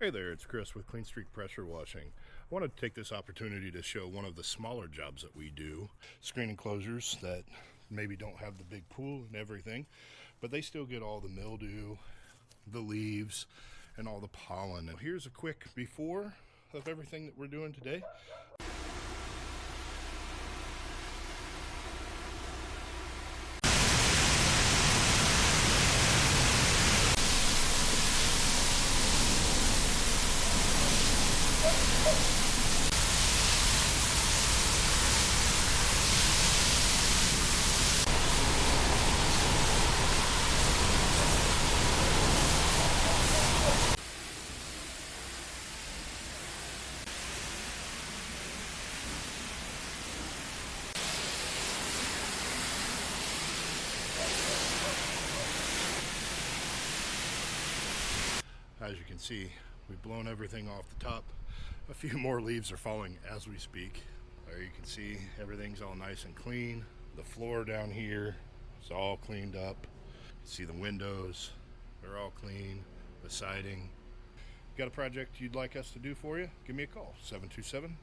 Hey there, it's Chris with Clean Streak Pressure Washing. I wanted to take this opportunity to show one of the smaller jobs that we do. Screen enclosures that maybe don't have the big pool and everything, but they still get all the mildew, the leaves, and all the pollen. And here's a quick before of everything that we're doing today. As you can see, we've blown everything off the top. A few more leaves are falling as we speak. There you can see everything's all nice and clean. The floor down here is all cleaned up. You see the windows, they're all clean. The siding. Got a project you'd like us to do for you? Give me a call, 727-200-2352.